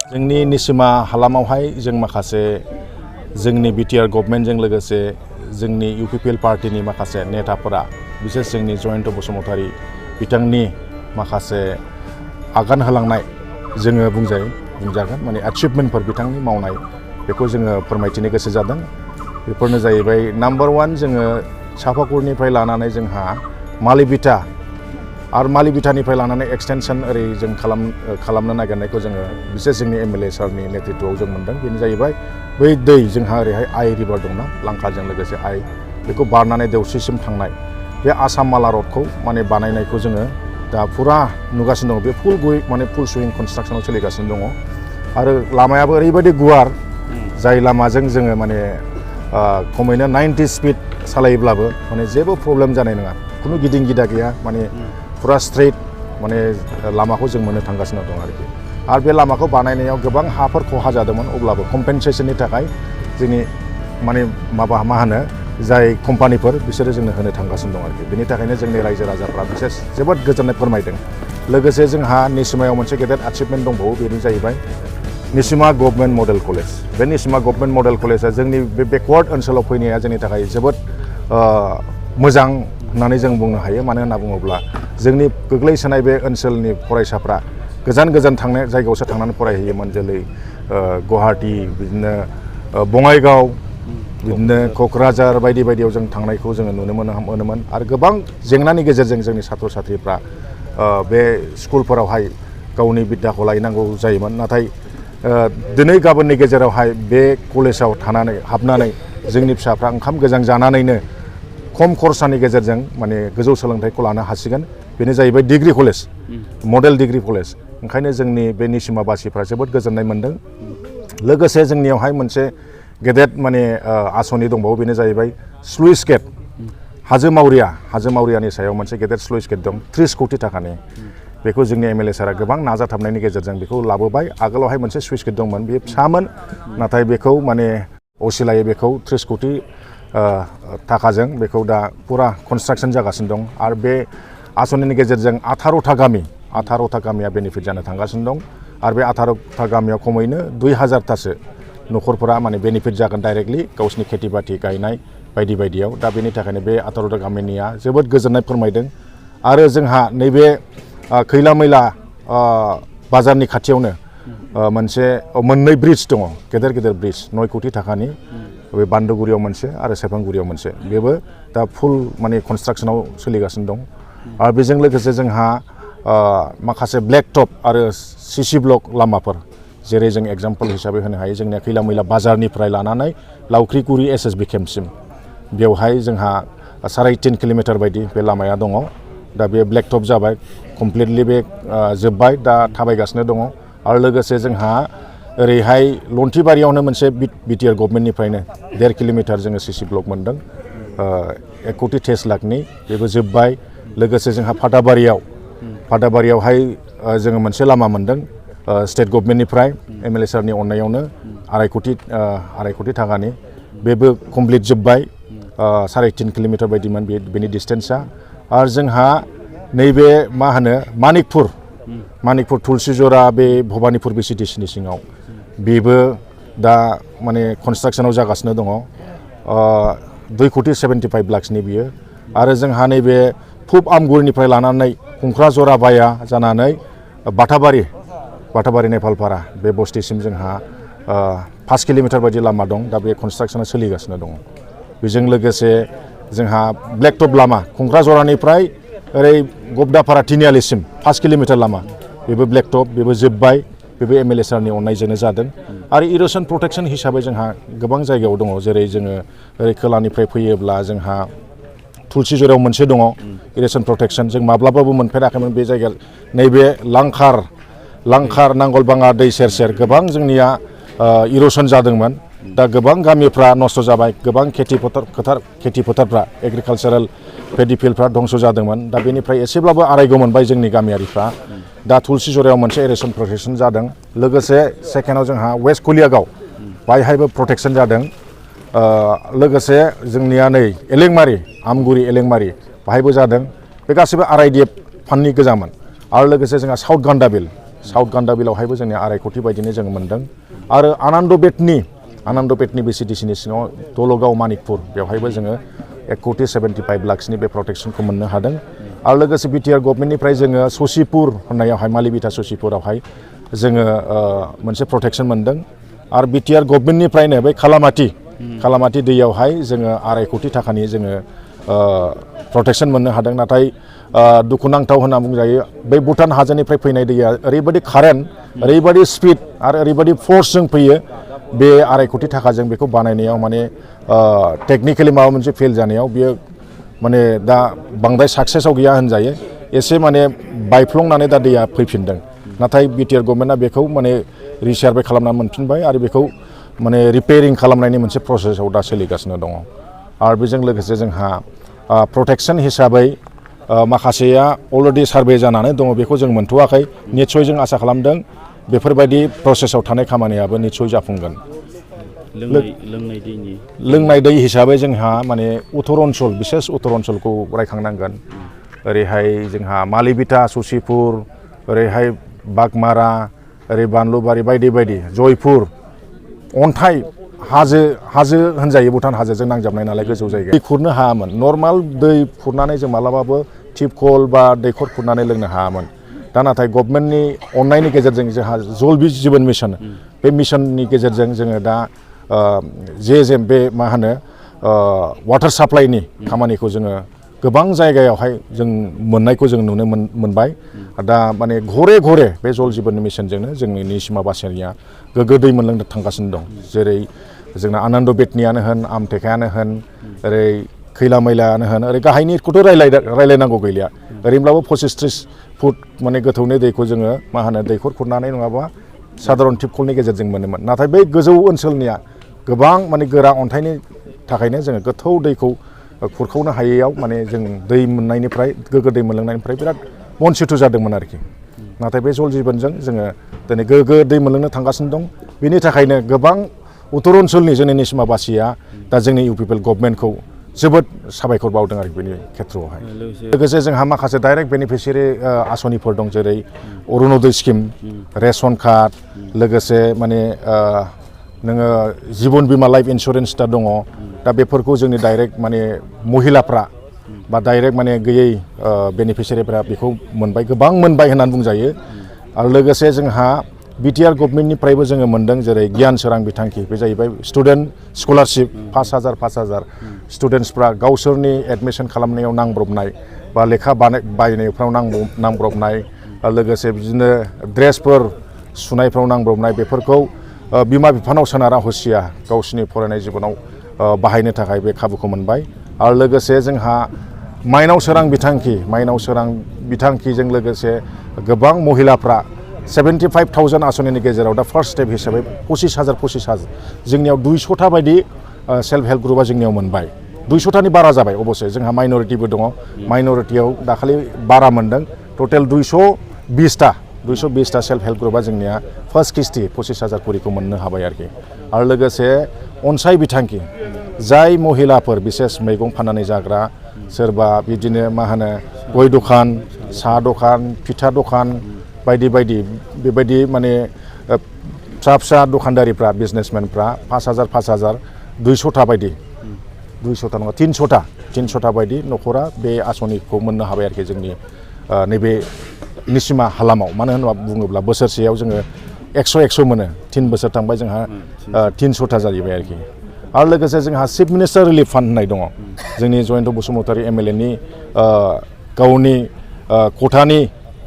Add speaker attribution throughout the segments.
Speaker 1: जोंनि निसिमा हालामावहाय जों माखासे जोंनि बिटिआर गभर्नमेन्टजों लोगोसे जोंनि UPPL पार्टीनि माखासे नेताफोरा बिसेस जोंनि जयन्त बसुमतारी बिथांनि माखासे आगान होलांनाय जोङो बुंजागोन माने एचिभमेन्टफोर बिथांनि मावनाय बेखौ जोङो फोरमायथिनो गोसो जादों। बेफोरनो जाहैबाय नाम्बार 1 जोङो चापागुरिनिफ्राय लानानै जोंहा मालिबिटा आरो मालिबिटानिफ्राय लानानै एक्सटेनसन ओरै जों खालामनो नागिरनायखौ जोङो बिसेस जोंनि MLA सारनि नेतृत्वआव जों मोनदों। बेनो जाहैबाय बै दै जोंहा ओरैहाय आइ रिभार दंना लांखारजों लोगोसे आइ बेखौ बारनानै देवस्रिसिम थांनाय बे आसाम माला रडखौ माने बानायनायखौ जोङो दा फुरा नुगासिनो दङ। बे फुल सुइं कनस्ट्राक्सनाव सोलिगासिनो दङ आरो लामायाबो ओरैबायदि गुवार जाय लामाजों जोङो माने खमैनो 90 स्पिड सालायोब्लाबो माने जेबो प्रब्लेम जानाय नङा। खुनु गिदिं गिदा गैया माने फुरा स्ट्रेट माने लामाखौ जों मोननो थांगासिनो दं आरोखि। आरो बे लामाखौ बानायनायाव गोबां हाफोर खहा जादोंमोन अब्लाबो कम्पेनसेसननि थाखाय जोंनि माने मा होनो जाय कम्पानिफोर बिसोरो जोंनो होनो थांगासिनो दं आरोखि। बेनि थाखायनो जोंनि रायजो राजाफ्रा बिसेस जोबोद गोजोननाय फोरमायदों। लोगोसे जोंहा निसिमायाव मोनसे गेदेर एचिभमेन्ट दंबावो बेनो जाहैबाय निसिमा गभर्नमेन्ट मडेल कलेज। बे निसिमा गभर्नमेन्ट मडेल कलेजआ जोंनि बे बेकवार्ड ओनसोलाव फैनाया जोंनि थाखाय जोबोद मोजां होननानै जों बुंनो हायो। मानो होनना बुङोब्ला जोंनि गोग्लैसोनाय बे ओनसोलनि फरायसाफ्रा गोजान थांनाय जायगायावसो थांनानै फरायहैयोमोन जेरै गुवाहाटी बिदिनो बङाइगाव बिदिनो क'क्राझार बायदियाव जों थांनायखौ जोङो नुनो मोनोमोन आरो गोबां जेंनानि गेजेरजों जोंनि छात्र छात्रीफ्रा बे स्कुलफोरावहाय गावनि बिद्दाखौ लायनांगौ जायोमोन। नाथाय दिनै गाबोननि गेजेरावहाय बे कलेजाव हाबनानै जोंनि फिसाफ्रा ओंखाम गोजां जानानैनो खम खरसानि गेजेरजों माने गोजौ सोलोंथाइखौ लानो हासिगोन। बेनो जाहैबाय degree college model degree college. ओंखायनो जोंनि बे निसिमाबासिफ्रा जोबोद गोजोननाय मोनदों। लोगोसे जोंनियावहाय मोनसे गेदेर माने आसनि दंबावो बेनो जाहैबाय स्लुइस गेट हाजो मावरियानि सायाव मोनसे गेदेर स्लुइस गेट दं 30 कोटि थाखानि। बेखौ जोंनि MLA सारा गोबां नाजाथाबनायनि गेजेरजों बेखौ लाबोबाय। आगोलावहाय मोनसे स्लुइस गेट दंमोन बे फिसामोन नाथाय बेखौ माने असिलायै बेखौ 30 कोटि थाखाजों बेखौ दा फुरा कनस्ट्राक्सन जागासिनो दं। आरो बे आसनिनि गेजेरजों 18था गामिया बेनिफिट जानो थांगासिनो दं। आरो बे 18था गामियाव खमैनो 2000थासो न'खरफोरा माने बेनिफिट जागोन डाइरेक्टलि गावसिनि खेथि बाथि गायनाय बायदियाव। दा बेनि थाखायनो बे 18था गामिनिया जोबोद गोजोननाय फोरमायदों। आरो जोंहा नैबे खैला मैला बाजारनि खाथियावनो मोननै ब्रिज दङ गेदेर ब्रिज 9 कोटि थाखानि बे बान्दोगुरियाव मोनसे आरो सेरफांगुरियाव मोनसे बेबो दा फुल माने कनस्ट्राक्सनाव सोलिगासिनो दं। आरो बेजों लोगोसे जोंहा माखासे ब्लेक टप आरो CC ब्लक लामाफोर जेरै जों एग्जाम्पल हिसाबै होनो हायो जोंनिया खैला मैला बाजारनिफ्राय लानानै लावख्रिगुरि SSB केम्पसिम बेवहाय जोंहा 3.5 किल'मिटार बायदि बे लामाया दङ। दा बे ब्लेक टप जाबाय कमप्लिटलि बे जोब्बाय दा थाबायगासिनो दङ। आरो लोगोसे जोंहा ओरैहाय लन्थिबारियावनो मोनसे बिटिआर गभर्नमेन्टनिफ्रायनो 1.5 किल'मिटार जोङो CC ब्लक मोनदों 1 कोटि 23 लाखनि बेबो जोब्बाय। लोगोसे जोंहा फाथाबारियावहाय जोङो मोनसे लामा मोनदों स्टेट गभर्नमेन्टनिफ्राय MLA सारनि अननायावनो 2.5 कोटि थाखानि बेबो कमप्लिट जोब्बाय 3.5 किल'मिटार बायदिमोन बेनि डिसटेन्सआ। आरो जोंहा नैबे मा होनो मानिकपुर तुलसिजरा बे भबानिपुर BCTCनि सिङाव बेबो दा माने कनस्ट्राक्सनाव जागासिनो दङ 2 कोटि 75 लाखनि बियो। आरो जोंहा नैबे पुब आमगुरिनिफ्राय लानानै खुंख्राजरा बाया जानानै बाटाबारि नेपालपारा बे बस्तिसिम जोंहा 5 किल'मिटार बायदि लामा दं। दा बे कनस्ट्राक्सना सोलिगासिनो दङ। बेजों लोगोसे जोंहा ब्लेक टप लामा खुंख्राजरानिफ्राय ओरै गबदापारा तिनिआलिसिम 5 किल'मिटार लामा बेबो ब्लेक टप बेबो जोब्बाय बेबो MLA सारनि अननायजोंनो जादों। आरो इर'सन प्रटेक्सन हिसाबै जोंहा गोबां जायगायाव दङ जेरै जोङो ओरै खोलानिफ्राय फैयोब्ला जोंहा तुलसिजरायाव मोनसे दङ इर'सन प्रटेक्सन जों माब्लाबाबो मोनफेराखैमोन बे जायगा नैबे लांखार नांगलबाङा दै सेर गोबां जोंनिया इर'सन जादोंमोन। दा गोबां गामिफ्रा नस्थ' जाबाय गोबां खेथि फोथारफ्रा एग्रिकालसारेल पेडि फिल्डफ्रा धंस' जादोंमोन। दा बेनिफ्राय एसेब्लाबो आरायग' मोनबाय जोंनि गामियारिफ्रा। दा तुलसिजरायाव मोनसे इर'सन प्रटेक्सन जादों। लोगोसे सेकेन्डआव जोंहा वेस्ट कलियागाव बायहायबो प्रटेक्सन जादों। लोगोसे जोंनिया नै आमगुरि एलेंमारि बाहायबो जादों। बे गासैबो RIDF फान्डनि गोजामोन। आरो लोगोसे जोंहा साउथ साउथ गान्दाबिलावहायबो जोंनि 2.5 कोटी बायदिनो जों मोनदों आरो आनन्द पेटनि BCDCनि सिङाव दलगाव मानिकपुर बेवहायबो जोङो 1.75 लाखनि बे प्रटेक्शनखौ मोननो हादों आरो लोगोसे बिटिआर गभर्नमेन्टनिफ्राय जोङो ससिपुर होननायावहाय मालिबिटा ससिपुरावहाय जोङो मोनसे प्रटेक्शन मोनदों आरो बिटिआर गभर्नमेन्टनिफ्रायनो बै खालामाथि दैयावहाय जोङो 2.5 कोटी थाखानि जोङो प्रटेक्शन मोननो हादों नाथाय दुखुनांथाव होनना बुंजायो बै भुटान हाजोनिफ्राय फैनाय दैया ओरैबायदि कारेन्ट ओरैबायदि स्पिड आरो ओरैबायदि फोर्सजों फैयो बे 2.5 कोटी थाखाजों बेखौ बानायनायाव माने टेक्निकेलि माबा मोनसे फेल जानायाव बियो माने दा बांद्राय साक्सेसआव गैया होनजायो एसे माने बायफ्लंनानै दा दैया फैफिनदों नाथाय बिटिआर गभर्नमेन्टआ बेखौ माने रिसार्भे खालामना मोनफिनबाय आरो बेखौ माने रिपेयारिं खालामनायनि मोनसे प्रसेसआव दा सोलिगासिनो दङ आरो बेजों लोगोसे जोंहा प्रटेक्शन हिसाबै माखासेया अलरेडि सार्भे जानानै दङ बेखौ जों मोनथ'वाखै निस्सय जों आसा खालामदों बेफोरबायदि प्रसेसआव थानाय खामानियाबो निस्सय जाफुंगोन लोंनाय दै हिसाबै जोंहा माने उत्तर ओनसोल बिसेस उत्तर ओनसोलखौ रायखांनांगोन ओरैहाय जोंहा मालिबिटा ससिपुर ओरैहाय बागमारा ओरै बानलुबारि बायदि बायदि जयपुर अन्थाइ हाजो होनजायो भुटान हाजोजों नांजाबनाय नालाय गोजौ जायगा दै खुरनो हायामोन नर्माल दै खुरनानै जों मालाबाबो टिपकल बा दैखर खुरनानै लोंनो हायामोन दा नाथाय गभर्नमेन्टनि अननायनि गेजेरजों जोंहा जल जीवन मिशन बे मिशननि गेजेरजों जोङो दा बे मा होनो वाटार साप्लाइनि खामानिखौ जोङो गोबां जायगायावहाय जों मोननायखौ जों नुनो मोनबाय दा माने घरे बे जल जीवन मिशनजोंनो जोंनि निसिमा बासिनिया गोग्गो दै मोनलोंनो थांगासिनो दं जेरै जोंना आनन्द बेटनियानो होन आमटेकायानो होन ओरै खैला मैलायानो होन ओरै गाहायनिखौथ' रायलायनांगौ गैलिया ओरैनोब्लाबो 25-30 फुट माने गोथौनि दैखौ जोङो मा होनो दैखर खुरनानै नङाबा साधारन टिपकलनि गेजेरजों मोनोमोन नाथाय बै गोजौ ओनसोलनिया गोबां माने गोरा अन्थाइनि थाखायनो जोङो गोथौ दैखौ खुरखावनो हायैयाव माने जों दै मोननायनिफ्राय गोग्गो दै मोनलोंनायनिफ्राय बिराद बन्सित जादोंमोन आरोखि नाथाय बे जल जीवनजों जोङो दिनै गोग्गो दै मोनलोंनो थांगासिनो दं बेनि थाखायनो गोबां उत्तर ओनसोलनि जोंनि निसिमाबासिया दा जोंनि इउपिपिएल गभर्नमेन्टखौ जोबोद साबायखर बावदों आरो बेनि खेथ्रआवहाय लोगोसे जोंहा माखासे डाइरेक्ट बेनिफिसियारि आसनिफोर दं जेरै अरुणोदय स्किम रेशन कार्ड लोगोसे माने नोङो जीवन बीमा लाइफ इन्सुरेन्स दा दङ दा बेफोरखौ जोंनि डाइरेक्ट माने महिलाफ्रा बा डाइरेक्ट माने गैयै बेनिफिसियारिफ्रा बेखौ मोनबाय गोबां मोनबाय होननानै बुंजायो आरो लोगोसे जोंहा बिटिआर गभर्नमेन्टनिफ्रायबो जोङो मोनदों जेरै गियान सोरां बिथांखि बे जाहैबाय स्टुडेन्ट स्कलारशिप 5,000 स्टुडेन्टसफ्रा गावसोरनि एडमिसन खालामनायाव नांब्रबनाय बा लेखा बायनायफ्राव नांब्रबनाय लोगोसे बिदिनो ड्रेसफोर सुनायफ्राव नांब्रबनाय बेफोरखौ बिमा बिफानाव सोनारा हसिया गावसोरनि फरायनाय जिबनाव बाहायनो थाखाय बे खाबुखौ मोनबाय आरो लोगोसे जोंहा माइनाव सोरां बिथांखिजों लोगोसे गोबां महिलाफ्रा 75,000 आसनिनि गेजेराव दा फार्स्ट स्टेप हिसाबै 25,000 जोंनियाव 200था बायदि सेल्फ हेल्प ग्रुपआ जोंनियाव मोनबाय 200थानि बारा जाबाय अबसे जोंहा माइनरिटिबो दङ माइनरिटियाव दाखालि बारा मोनदों टटेल 220था सेल्फ हेल्प ग्रुपआ जोंनिया फार्स्ट किस्ति 25,000 करिखौ मोननो हाबाय आरोखि आरो लोगोसे अनसाय बिथांखि जाय महिलाफोर बिसेस मैगं फाननानै जाग्रा सोरबा बिदिनो मा होनो गय दखान साहा दखान फिथा दखान बायदि बेबायदि माने फिसा दखानदारिफ्रा बिजनेसमेनफ्रा 5,000 200था बायदि 200था नङा 300था बायदि न'खरा बे आसनिखौ मोननो हाबाय आरोखि जोंनि नैबे निसिमा हालामाव मानो होनना बुङोब्ला बोसोरसेयाव जोङो 100 मोनो 3 बोसोर थांबाय जोंहा 300था जाहैबाय आरोखि आरो लोगोसे जोंहा चिफ मिनिस्टार रिलिफ फान्ड होननाय दङ जोंनि जयन्त बसुमतारी एमएलएनि गावनि खथानि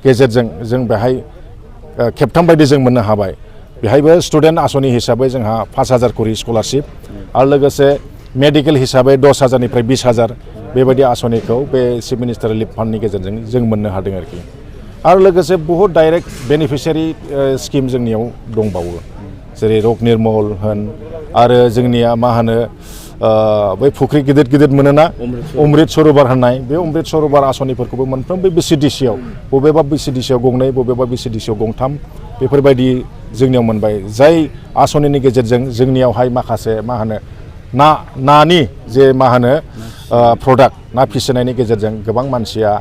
Speaker 1: गेजेरजों जों बेहाय खेबथाम बायदि जों मोननो हाबाय बेहायबो स्टुडेन्ट आसनि हिसाबै जोंहा 5,000 करि स्कलारशिप आरो लोगोसे मेडिकेल हिसाबै 10,000 निफ्राय 20,000 बेबायदि आसनिखौ बे चिफ मिनिस्टार रिलिफ फान्डनि गेजेरजों जों मोननो हादों आरोखि आरो लोगोसे बहुत डाइरेक्ट बेनिफिसियारि स्किम जोंनियाव दंबावो जेरै रग निर्मल होन आरो जोंनिया मा होनो बै फुख्रि गिदिर मोनोना अमृत सरोवर होननाय बे अमृत सरोवर आसनिफोरखौबो मोनफ्रोमबो BCDCआव बबेबा BCDCआव गंनै बबेबा BCDCआव गंथाम बेफोरबायदि जोंनियाव मोनबाय जाय आसनिनि गेजेरजों जोंनियावहाय माखासे मा होनो नानि जे मा होनो प्रडाक्ट ना फिसिनायनि गेजेरजों गोबां मानसिया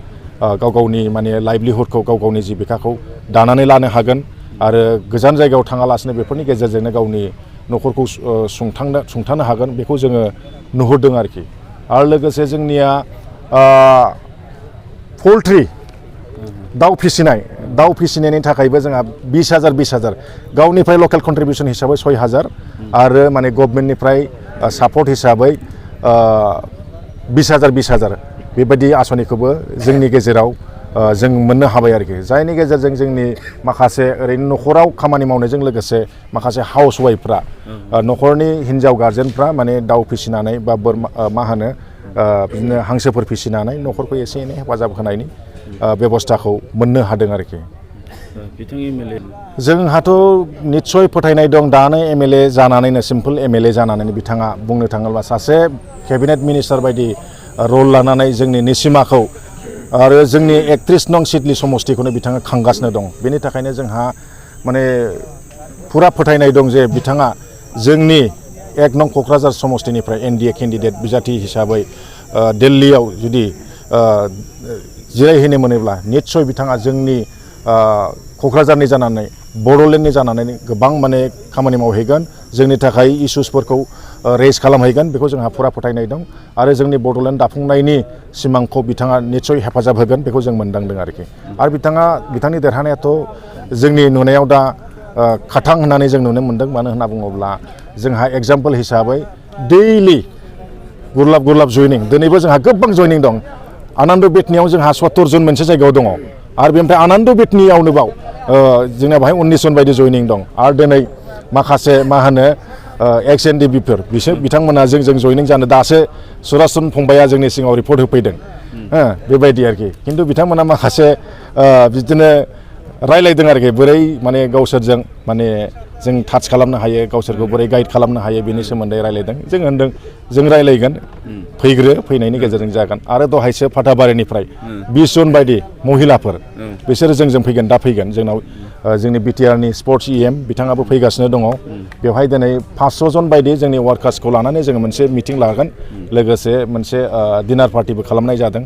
Speaker 1: गाव गावनि माने लाइभलिहुडखौ गाव गावनि जिबिकाखौ दानानै लानो हागोन आरो गोजान जायगायाव थाङालासिनो बेफोरनि गेजेरजोंनो गावनि न'खरखौ सुंथानो हागोन बेखौ जोङो नुहुरदों आरोखि। आरो लोगोसे जोंनिया पल्ट्रि दाउ फिसिनायनि थाखायबो जोंहा 20,000 गावनिफ्राय लकेल कन्ट्रिबिउसन हिसाबै 6,000 आरो माने गभर्नमेन्टनिफ्राय सापर्ट हिसाबै 20,000 बेबायदि आसनिखौबो जोंनि गेजेराव जों मोननो हाबाय आरोखि। जायनि गेजेरजों जोंनि माखासे ओरैनो न'खराव खामानि मावनायजों लोगोसे माखासे हाउस वाइफफ्रा न'खरनि हिन्जाव गार्जेनफ्रा माने दाउ फिसिनानै बा बोरमा मा होनो बिदिनो हांसोफोर फिसिनानै न'खरखौ एसे एनै हेफाजाब होनायनि बेबस्थाखौ मोननो हादों आरोखि। जोंहाथ' निस्सय फोथायनाय दं दानो एमएलए जानानैनो सिम्पोल एमएलए जानानैनो बिथाङा बुंनो थाङोब्ला सासे केबिनेट मिनिस्टार बायदि रल लानानै जोंनि निसिमाखौ आरो जोंनि 31 नं सिडली समस्तिखौनो बिथाङा खांगासिनो दं। बेनि थाखायनो जोंहा माने फुरा फोथायनाय दं जे बिथाङा जोंनि 1 नं क'क्राझार समस्तिनिफ्राय एनडिए केन्डिडेट बिजाथि हिसाबै दिल्लीयाव जुदि जिरायहैनो मोनोब्ला निस्सय बिथाङा जोंनि क'क्राझारनि जानानै बड'लेण्डनि जानानै गोबां माने खामानि मावहैगोन जोंनि थाखाय इस्युसफोरखौ रेज खालामहैगोन बेखौ जोंहा फुरा फोथायनाय दं आरो जोंनि बड'लेण्ड दाफुंनायनि सिमांखौ बिथाङा निस्सय हेफाजाब होगोन बेखौ जों मोनदांदों आरोखि। आरो बिथांनि देरहानायाथ' जोंनि नुनायाव दा खाथां होननानै जों नुनो मोनदों। मानो होनना बुङोब्ला जोंहा एग्जाम्पल हिसाबै दैलि गुरलाब जइनिं दिनैबो जोंहा गोबां जइनिं दं। आनन्द बेतनियाव जोंहा 70 जन मोनसे जायगायाव दङ आरो बेनिफ्राय आनन्द बेतनियावनो बाव जोंना बाहाय 19 जन बायदि जइनिं दं आरो दिनै माखासे मा होनो एक्स एनडिबिफोर बिथांमोना जोंजों जइनिं जानो दासो सुरासन फंबाया जोंनि सिगाङाव रिपर्ट होफैदों बेबायदि आरोखि। खिन्थु बिथांमोना माखासे बिदिनो रायलायदों आरोखि बोरै माने गावसोरजों माने जों टाच खालामनो हायो गावसोरखौ बोरै गाइड खालामनो हायो बेनि सोमोन्दै रायलायदों। जों होनदों जों रायलायगोन फैनायनि गेजेरजों जागोन। आरो दहायसो फाथाबारिनिफ्राय 20 जन बायदि महिलाफोर बिसोरो जोंजों फैगोन दा फैगोन जोंनाव जोंनि बिटिआरनि स्पर्ट्स इएम बिथाङाबो फैगासिनो दङ। बेवहाय दिनै 500 जन बायदि जोंनि वार्कार्सखौ लानानै जोङो मोनसे मिटिं लागोन लोगोसे मोनसे डिनार पार्टिबो खालामनाय जादों।